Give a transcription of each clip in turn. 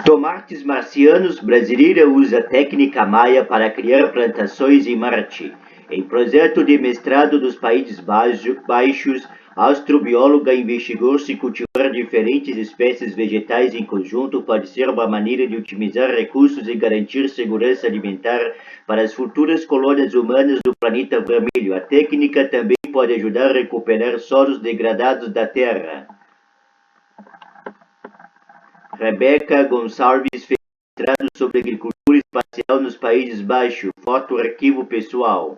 Tomates marcianos brasileira usa técnica maia para criar plantações em Marte. Em projeto de mestrado dos Países Baixos, a astrobióloga investigou se cultivar diferentes espécies vegetais em conjunto pode ser uma maneira de otimizar recursos e garantir segurança alimentar para as futuras colônias humanas do planeta vermelho. A técnica também pode ajudar a recuperar solos degradados da Terra. Rebeca Gonçalves fez mestrado sobre agricultura espacial nos Países Baixos. Foto arquivo pessoal.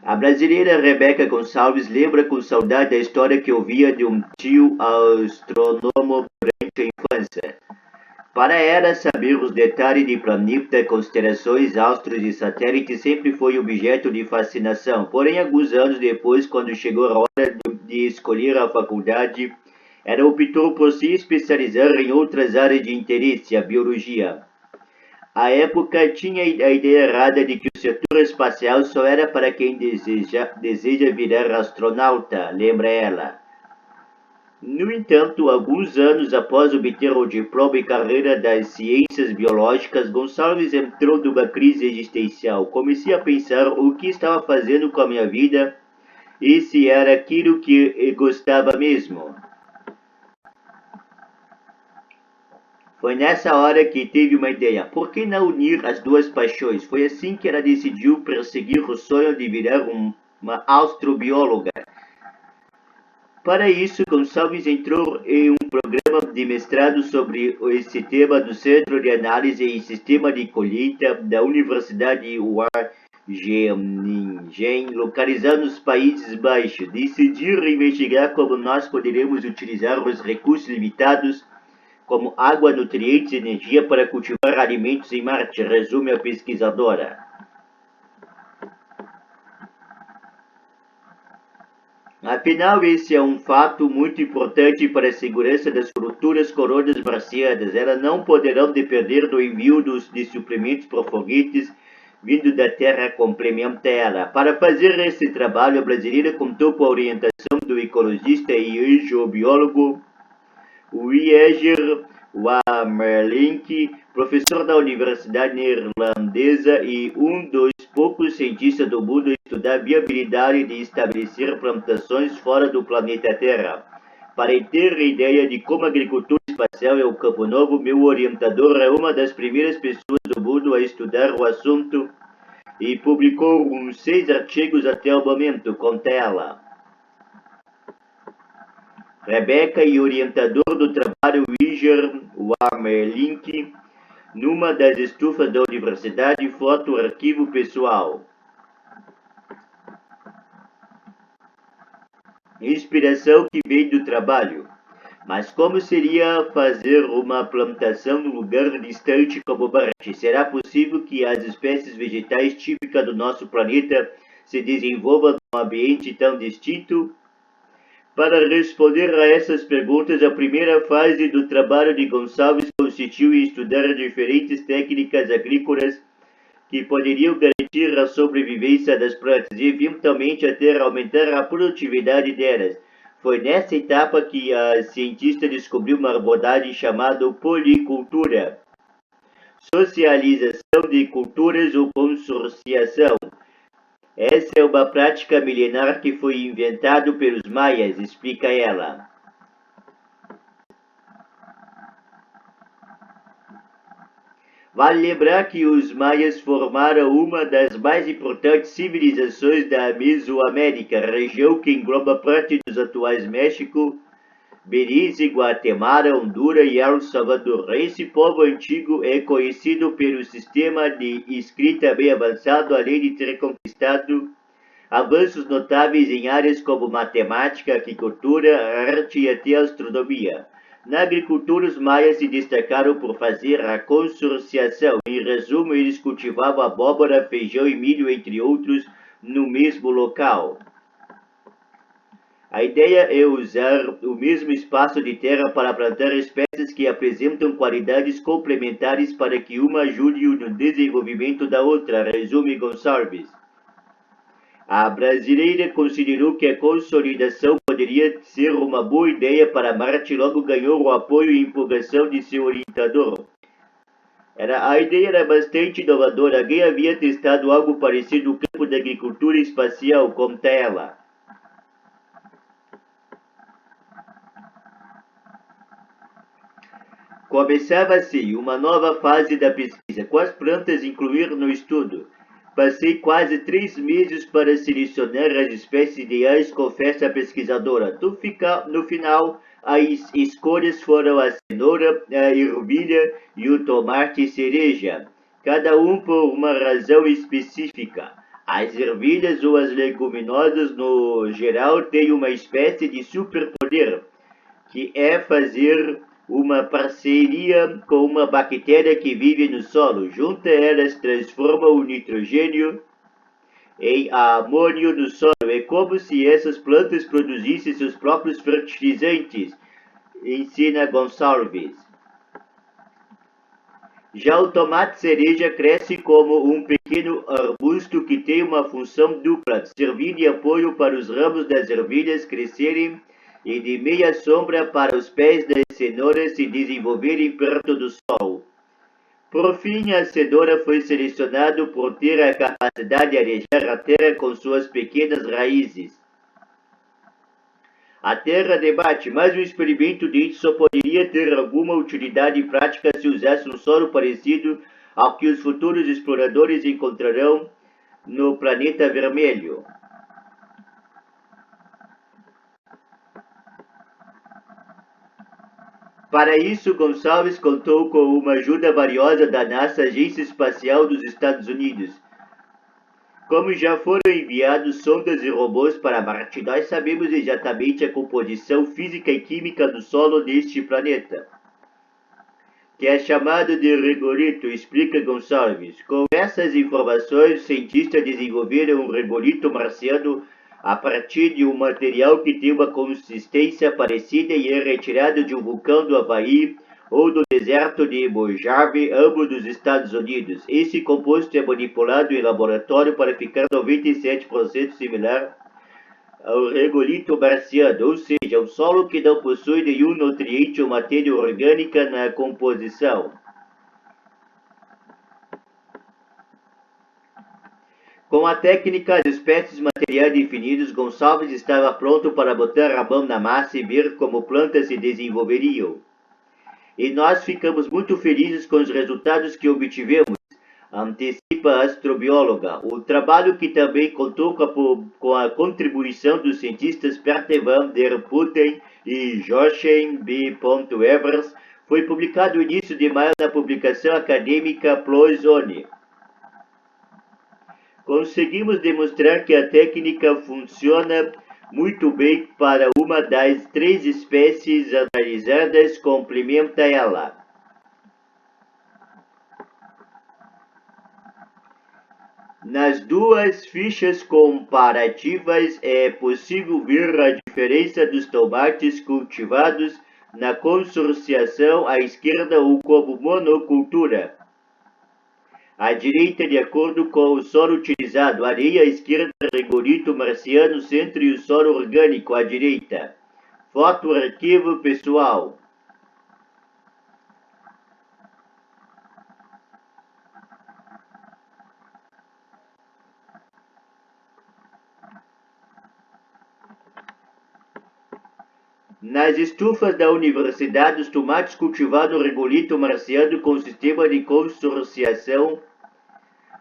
A brasileira Rebeca Gonçalves lembra com saudade a história que ouvia de um tio astrônomo durante a infância. Para ela, saber os detalhes de planeta, constelações, astros e satélites sempre foi objeto de fascinação. Porém, alguns anos depois, quando chegou a hora de escolher a faculdade, ela optou por se especializar em outras áreas de interesse, a biologia. À época, tinha a ideia errada de que o setor espacial só era para quem deseja virar astronauta, lembra ela. No entanto, alguns anos após obter o diploma em carreira das ciências biológicas, Gonçalves entrou numa crise existencial. Comecei a pensar o que estava fazendo com a minha vida e se era aquilo que gostava mesmo. Foi nessa hora que teve uma ideia. Por que não unir as duas paixões? Foi assim que ela decidiu perseguir o sonho de virar uma astrobióloga. Para isso, Gonçalves entrou em um programa de mestrado sobre esse tema do Centro de Análise em Sistema de Colheita da Universidade Wageningen, localizado nos Países Baixos. Decidiu investigar como nós poderíamos utilizar os recursos limitados como água, nutrientes e energia para cultivar alimentos em Marte, resume a pesquisadora. Afinal, esse é um fato muito importante para a segurança das futuras colônias marcianas. Elas não poderão depender do envio de suprimentos por foguetes vindo da Terra, complementa ela. Para fazer esse trabalho, a brasileira contou com a orientação do ecologista e geobiólogo Wieger Wamerlink, professor da Universidade Neerlandesa e um dos poucos cientistas do mundo a estudar a viabilidade de estabelecer plantações fora do planeta Terra. Para ter ideia de como a agricultura espacial é um campo novo, meu orientador é uma das primeiras pessoas do mundo a estudar o assunto e publicou uns 6 artigos até o momento, conta ela. Rebeca e orientador do trabalho Wieger Wamerlink, numa das estufas da universidade, foto arquivo pessoal. Inspiração que vem do trabalho. Mas como seria fazer uma plantação num lugar distante como Marte? Será possível que as espécies vegetais típicas do nosso planeta se desenvolvam num ambiente tão distinto? Para responder a essas perguntas, a primeira fase do trabalho de Gonçalves consistiu em estudar diferentes técnicas agrícolas que poderiam garantir a sobrevivência das plantas e, eventualmente, até aumentar a produtividade delas. Foi nessa etapa que a cientista descobriu uma abordagem chamada policultura, socialização de culturas ou consorciação. Essa é uma prática milenar que foi inventada pelos maias, explica ela. Vale lembrar que os maias formaram uma das mais importantes civilizações da Mesoamérica, região que engloba parte dos atuais México, Belize, Guatemala, Honduras e El Salvador. Esse povo antigo é conhecido pelo sistema de escrita bem avançado, além de ter conquistado avanços notáveis em áreas como matemática, agricultura, arte e até astronomia. Na agricultura, os maias se destacaram por fazer a consorciação. Em resumo, eles cultivavam abóbora, feijão e milho, entre outros, no mesmo local. A ideia é usar o mesmo espaço de terra para plantar espécies que apresentam qualidades complementares para que uma ajude no desenvolvimento da outra, resume Gonçalves. A brasileira considerou que a consolidação poderia poderia ser uma boa ideia para Marte, logo ganhou o apoio e empolgação de seu orientador. A ideia era bastante inovadora. Alguém havia testado algo parecido no campo da agricultura espacial, conta ela. Começava assim uma nova fase da pesquisa. Quais plantas incluir no estudo? Passei quase 3 meses para selecionar as espécies ideais, confessa a pesquisadora. No final, as escolhas foram a cenoura, a ervilha e o tomate cereja, cada um por uma razão específica. As ervilhas ou as leguminosas, no geral, têm uma espécie de superpoder, que é fazer uma parceria com uma bactéria que vive no solo. Juntas elas transformam o nitrogênio em amônio no solo. É como se essas plantas produzissem seus próprios fertilizantes, ensina Gonçalves. Já o tomate cereja cresce como um pequeno arbusto que tem uma função dupla, servir de apoio para os ramos das ervilhas crescerem e de meia sombra para os pés das cenouras se desenvolverem perto do sol. Por fim, a cenoura foi selecionada por ter a capacidade de arejar a terra com suas pequenas raízes. A Terra debate, mas o experimento deste só poderia ter alguma utilidade prática se usasse um solo parecido ao que os futuros exploradores encontrarão no planeta vermelho. Para isso, Gonçalves contou com uma ajuda valiosa da NASA, Agência Espacial dos Estados Unidos. Como já foram enviados sondas e robôs para Marte, nós sabemos exatamente a composição física e química do solo deste planeta, que é chamado de regolito, explica Gonçalves. Com essas informações, os cientistas desenvolveram um regolito marciano a partir de um material que tem uma consistência parecida e é retirado de um vulcão do Havaí ou do deserto de Mojave, ambos dos Estados Unidos. Esse composto é manipulado em laboratório para ficar 97% similar ao regolito marciano, ou seja, um solo que não possui nenhum nutriente ou matéria orgânica na composição. Com a técnica de espécies materiais definidos, Gonçalves estava pronto para botar a mão na massa e ver como plantas se desenvolveriam. E nós ficamos muito felizes com os resultados que obtivemos, antecipa a astrobióloga. O trabalho, que também contou com a contribuição dos cientistas Berthe van der Putten e Jochen B. Evers, foi publicado no início de maio na publicação acadêmica PLOS ONE. Conseguimos demonstrar que a técnica funciona muito bem para uma das 3 espécies analisadas, complementa ela. Nas 2 fichas comparativas é possível ver a diferença dos tomates cultivados na consorciação à esquerda ou como monocultura. À direita, de acordo com o solo utilizado, areia à esquerda, regolito marciano, centro e o solo orgânico à direita. Foto arquivo pessoal. Nas estufas da universidade, os tomates cultivados no regolito marciano com sistema de consorciação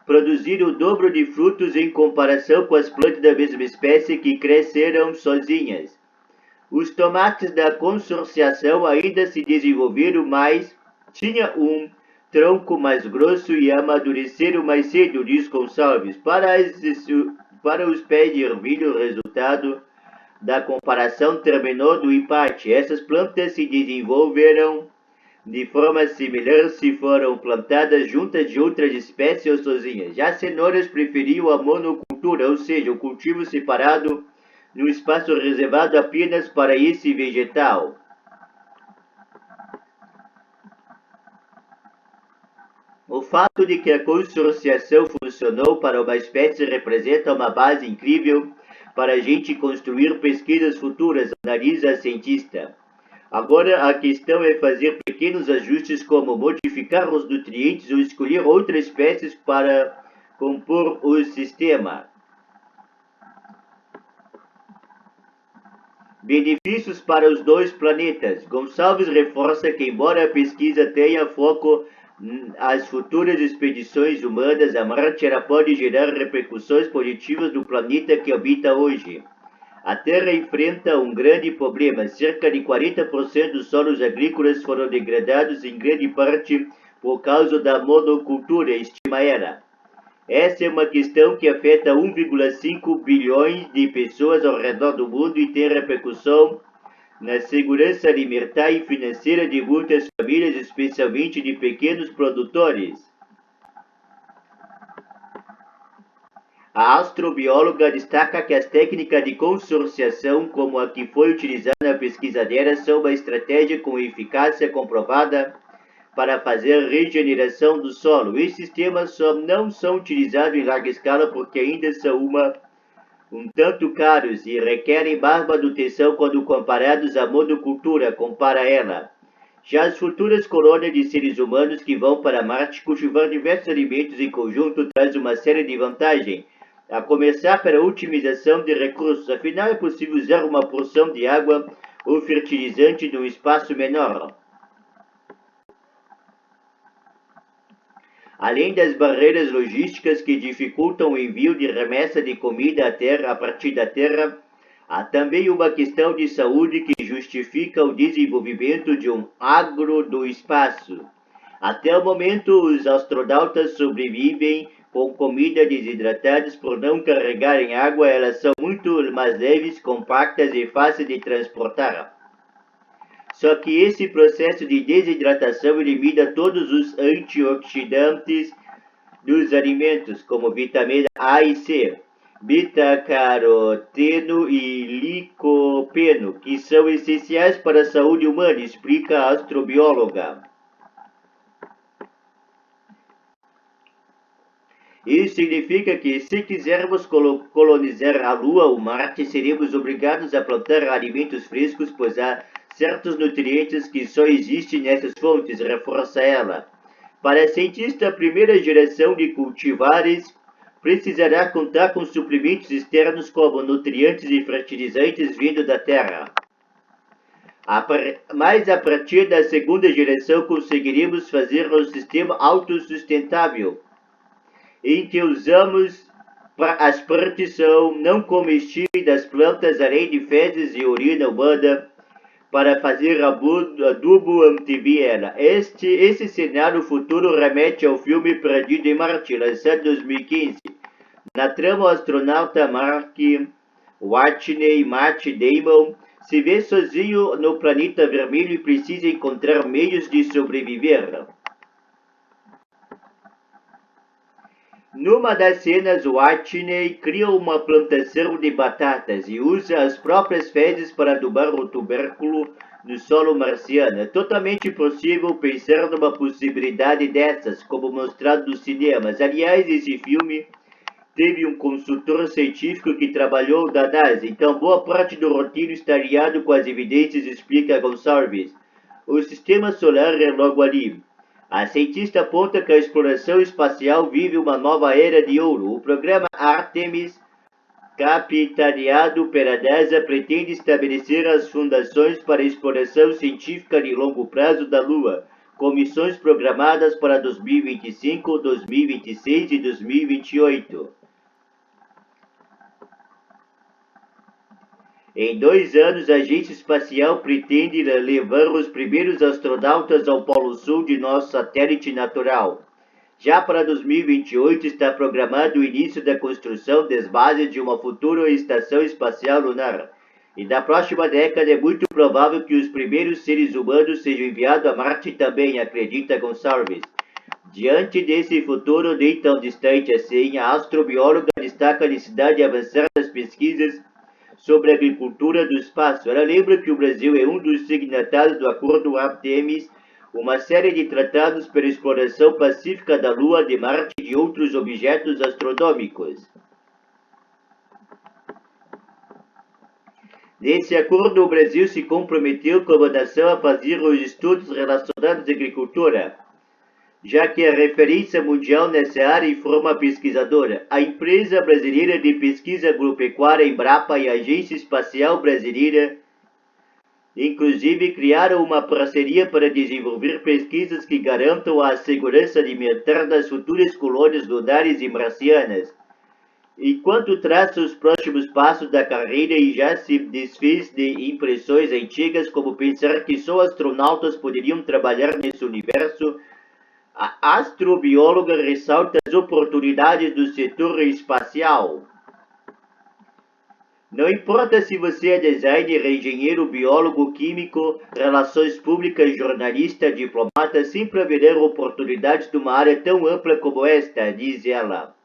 produziram o dobro de frutos em comparação com as plantas da mesma espécie que cresceram sozinhas. Os tomates da consorciação ainda se desenvolveram mais, tinha um tronco mais grosso e amadureceram mais cedo, diz Gonçalves. Para os pés de ervilha, o resultado da comparação terminou no empate. Essas plantas se desenvolveram de forma similar se foram plantadas juntas de outras espécies ou sozinhas. Já cenouras preferiam a monocultura, ou seja, o cultivo separado no espaço reservado apenas para esse vegetal. O fato de que a consorciação funcionou para uma espécie representa uma base incrível para a gente construir pesquisas futuras, analisa a cientista. Agora a questão é fazer pequenos ajustes como modificar os nutrientes ou escolher outras espécies para compor o sistema. Benefícios para os dois planetas. Gonçalves reforça que, embora a pesquisa tenha foco às futuras expedições humanas a Marte, ela pode gerar repercussões positivas no planeta que habita hoje. A Terra enfrenta um grande problema. Cerca de 40% dos solos agrícolas foram degradados em grande parte por causa da monocultura, estima ela. Essa é uma questão que afeta 1,5 bilhões de pessoas ao redor do mundo e tem repercussão na segurança alimentar e financeira de muitas famílias, especialmente de pequenos produtores. A astrobióloga destaca que as técnicas de consorciação, como a que foi utilizada na pesquisa dela, são uma estratégia com eficácia comprovada para fazer regeneração do solo. Esses sistemas só não são utilizados em larga escala porque ainda são um tanto caros e requerem mais manutenção quando comparados à monocultura, compara ela. Já as futuras colônias de seres humanos que vão para Marte cultivar diversos alimentos em conjunto traz uma série de vantagens, a começar pela otimização de recursos. Afinal, é possível usar uma porção de água ou fertilizante num espaço menor. Além das barreiras logísticas que dificultam o envio de remessa de comida à terra a partir da Terra, há também uma questão de saúde que justifica o desenvolvimento de um agro do espaço. Até o momento, os astronautas sobrevivem com comida desidratadas por não carregarem água. Elas são muito mais leves, compactas e fáceis de transportar. Só que esse processo de desidratação elimina todos os antioxidantes dos alimentos, como vitamina A e C, beta-caroteno e licopeno, que são essenciais para a saúde humana, explica a astrobióloga. Isso significa que, se quisermos colonizar a Lua ou Marte, seremos obrigados a plantar alimentos frescos, pois há certos nutrientes que só existem nessas fontes, reforça ela. Para a cientista, a primeira geração de cultivares precisará contar com suplementos externos como nutrientes e fertilizantes vindo da Terra. Mas a partir da segunda geração conseguiremos fazer um sistema autossustentável, em que usamos as partes não comestíveis das plantas, além de fezes e urina humana, para fazer adubo antibiana. Esse cenário futuro remete ao filme Perdido em Marte, lançado em 2015. Na trama, o astronauta Mark Watney, Matt Damon, se vê sozinho no planeta vermelho e precisa encontrar meios de sobreviver. Numa das cenas, Watney cria uma plantação de batatas e usa as próprias fezes para adubar o tubérculo no solo marciano. É totalmente possível pensar numa possibilidade dessas, como mostrado nos cinemas. Aliás, esse filme teve um consultor científico que trabalhou da NASA, então boa parte do roteiro está alinhado com as evidências, explica Gonçalves. O sistema solar é logo ali. A cientista aponta que a exploração espacial vive uma nova era de ouro. O programa Artemis, capitaneado pela NASA, pretende estabelecer as fundações para a exploração científica de longo prazo da Lua, com missões programadas para 2025, 2026 e 2028. Em 2 anos, a agência espacial pretende levar os primeiros astronautas ao Polo Sul de nosso satélite natural. Já para 2028 está programado o início da construção das bases de uma futura estação espacial lunar. E na próxima década é muito provável que os primeiros seres humanos sejam enviados a Marte também, acredita Gonçalves. Diante desse futuro nem tão distante assim, a astrobióloga destaca a necessidade de avançar nas pesquisas sobre a agricultura do espaço. Ela lembra que o Brasil é um dos signatários do Acordo Artemis, uma série de tratados pela exploração pacífica da Lua, de Marte e de outros objetos astronômicos. Nesse acordo, o Brasil se comprometeu como nação a fazer os estudos relacionados à agricultura, já que é referência mundial nessa área, informa a pesquisadora. A empresa brasileira de pesquisa agropecuária Embrapa e a Agência Espacial Brasileira, inclusive, criaram uma parceria para desenvolver pesquisas que garantam a segurança alimentar das futuras colônias lunares e marcianas. Enquanto traça os próximos passos da carreira e já se desfez de impressões antigas como pensar que só astronautas poderiam trabalhar nesse universo, a astrobióloga ressalta as oportunidades do setor espacial. Não importa se você é designer, engenheiro, biólogo, químico, relações públicas, jornalista, diplomata, sempre haverá oportunidades numa área tão ampla como esta, diz ela.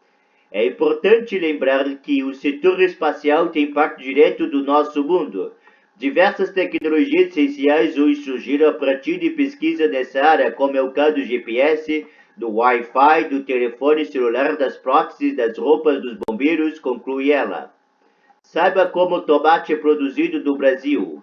É importante lembrar que o setor espacial tem parte direto do nosso mundo. Diversas tecnologias essenciais hoje surgiram a partir de pesquisa nessa área, como é o caso do GPS, do Wi-Fi, do telefone celular, das próteses, das roupas dos bombeiros, conclui ela. Saiba como o tomate é produzido no Brasil.